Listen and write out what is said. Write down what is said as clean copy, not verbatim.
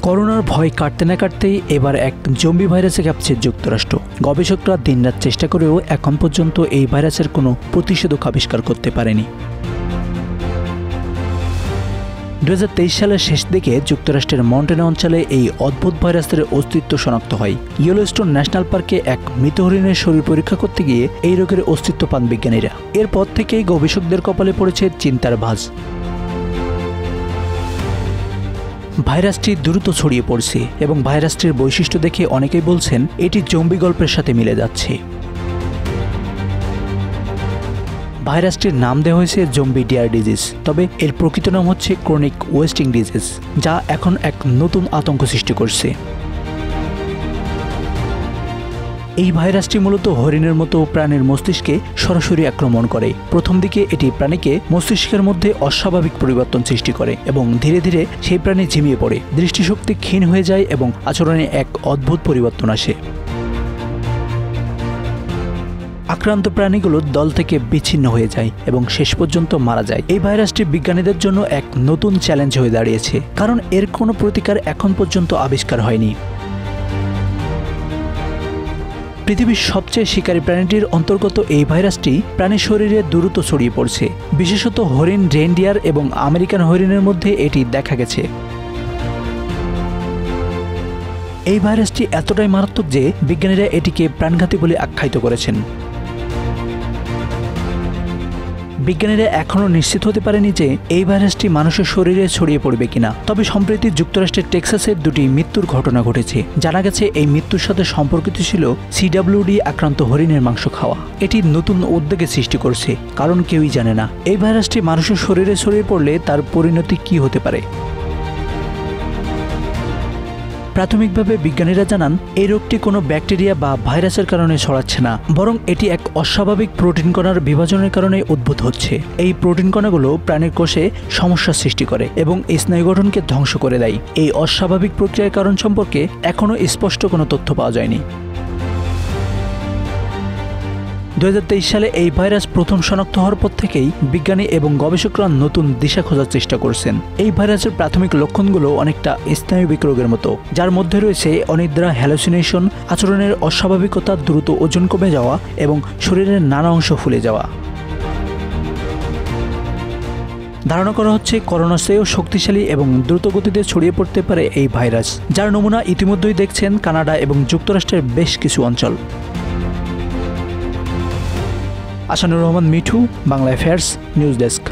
করোনার ভয় কাটতে না কাটতেই এবার এক জম্বি ভাইরাসে কাঁপছে যুক্তরাষ্ট্র। গবেষকরা দিনরাত চেষ্টা করেও এখন পর্যন্ত এই ভাইরাসের কোনো প্রতিষেধক আবিষ্কার করতে পারেনি। 2023 সালের শেষ দিকে যুক্তরাষ্ট্রের মন্টানা অঞ্চলে এই অদ্ভুত ভাইরাসের অস্তিত্ব শনাক্ত হয়। ইয়েলোস্টোন ন্যাশনাল পার্কে এক মৃত হরিণের শরীর পরীক্ষা করতে গিয়ে এই রোগের অস্তিত্ব পান বিজ্ঞানীরা। এরপর থেকেই গবেষকদের কপালে পড়েছে চিন্তার ভাঁজ। ভাইরাসটি দ্রুত ছড়িয়ে পড়ছে এবং ভাইরাসটির বৈশিষ্ট্য দেখে অনেকেই বলছেন এটি জম্বি গল্পের সাথে মিলে যাচ্ছে। ভাইরাসটির নাম দেওয়া হয়েছে জম্বি ডিয়ার ডিজিজ, তবে এর প্রকৃত নাম হচ্ছে ক্রনিক ওয়েস্টিং ডিজিজ, যা এখন এক নতুন আতঙ্ক সৃষ্টি করছে। এই ভাইরাসটি মূলত হরিণের মতো প্রাণীর মস্তিষ্কে সরাসরি আক্রমণ করে। প্রথম দিকে এটি প্রাণীকে মস্তিষ্কের মধ্যে অস্বাভাবিক পরিবর্তন সৃষ্টি করে এবং ধীরে ধীরে সেই প্রাণী ঝিমিয়ে পড়ে, দৃষ্টিশক্তি ক্ষীণ হয়ে যায় এবং আচরণে এক অদ্ভুত পরিবর্তন আসে। আক্রান্ত প্রাণীগুলো দল থেকে বিচ্ছিন্ন হয়ে যায় এবং শেষ পর্যন্ত মারা যায়। এই ভাইরাসটি বিজ্ঞানীদের জন্য এক নতুন চ্যালেঞ্জ হয়ে দাঁড়িয়েছে, কারণ এর কোনো প্রতিকার এখন পর্যন্ত আবিষ্কার হয়নি। পৃথিবীর সবচেয়ে শিকারী প্রাণীটির অন্তর্গত এই ভাইরাসটি প্রাণীর শরীরে দ্রুত ছড়িয়ে পড়ছে। বিশেষত হরিণ, রেইনডিয়ার এবং আমেরিকান হরিণের মধ্যে এটি দেখা গেছে। এই ভাইরাসটি এতটাই মারাত্মক যে বিজ্ঞানীরা এটিকে প্রাণঘাতী বলে আখ্যায়িত করেছেন। বিজ্ঞানীরা এখনও নিশ্চিত হতে পারেনি যে এই ভাইরাসটি মানুষের শরীরে ছড়িয়ে পড়বে কিনা। তবে সম্প্রতি যুক্তরাষ্ট্রের টেক্সাসের দুটি মৃত্যুর ঘটনা ঘটেছে। জানা গেছে এই মৃত্যুর সাথে সম্পর্কিত ছিল CWD আক্রান্ত হরিণের মাংস খাওয়া। এটি নতুন উদ্বেগের সৃষ্টি করছে, কারণ কেউই জানে না এই ভাইরাসটি মানুষের শরীরে ছড়িয়ে পড়লে তার পরিণতি কী হতে পারে। প্রাথমিকভাবে বিজ্ঞানীরা জানান এই রোগটি কোনো ব্যাকটেরিয়া বা ভাইরাসের কারণে ছড়াচ্ছে না, বরং এটি এক অস্বাভাবিক প্রোটিন কণার বিভাজনের কারণে উদ্ভূত হচ্ছে। এই প্রোটিন কণাগুলো প্রাণীর কোষে সমস্যার সৃষ্টি করে এবং স্নায়ু গঠনকে ধ্বংস করে দেয়। এই অস্বাভাবিক প্রক্রিয়ার কারণ সম্পর্কে এখনও স্পষ্ট কোনো তথ্য পাওয়া যায়নি। 2023 সালে এই ভাইরাস প্রথম শনাক্ত হওয়ার পর থেকেই বিজ্ঞানী এবং গবেষকরা নতুন দিশা খোঁজার চেষ্টা করছেন। এই ভাইরাসের প্রাথমিক লক্ষণগুলো অনেকটা স্নায়বিক রোগের মতো, যার মধ্যে রয়েছে অনিদ্রা, হ্যালুসিনেশন, আচরণের অস্বাভাবিকতা, দ্রুত ওজন কমে যাওয়া এবং শরীরের নানা অংশ ফুলে যাওয়া। ধারণা করা হচ্ছে করোনার চেয়েও শক্তিশালী এবং দ্রুত গতিতে ছড়িয়ে পড়তে পারে এই ভাইরাস, যার নমুনা ইতিমধ্যেই দেখছেন কানাডা এবং যুক্তরাষ্ট্রের বেশ কিছু অঞ্চল। Asanur Rahman Mithu, Bangla affairs, news desk.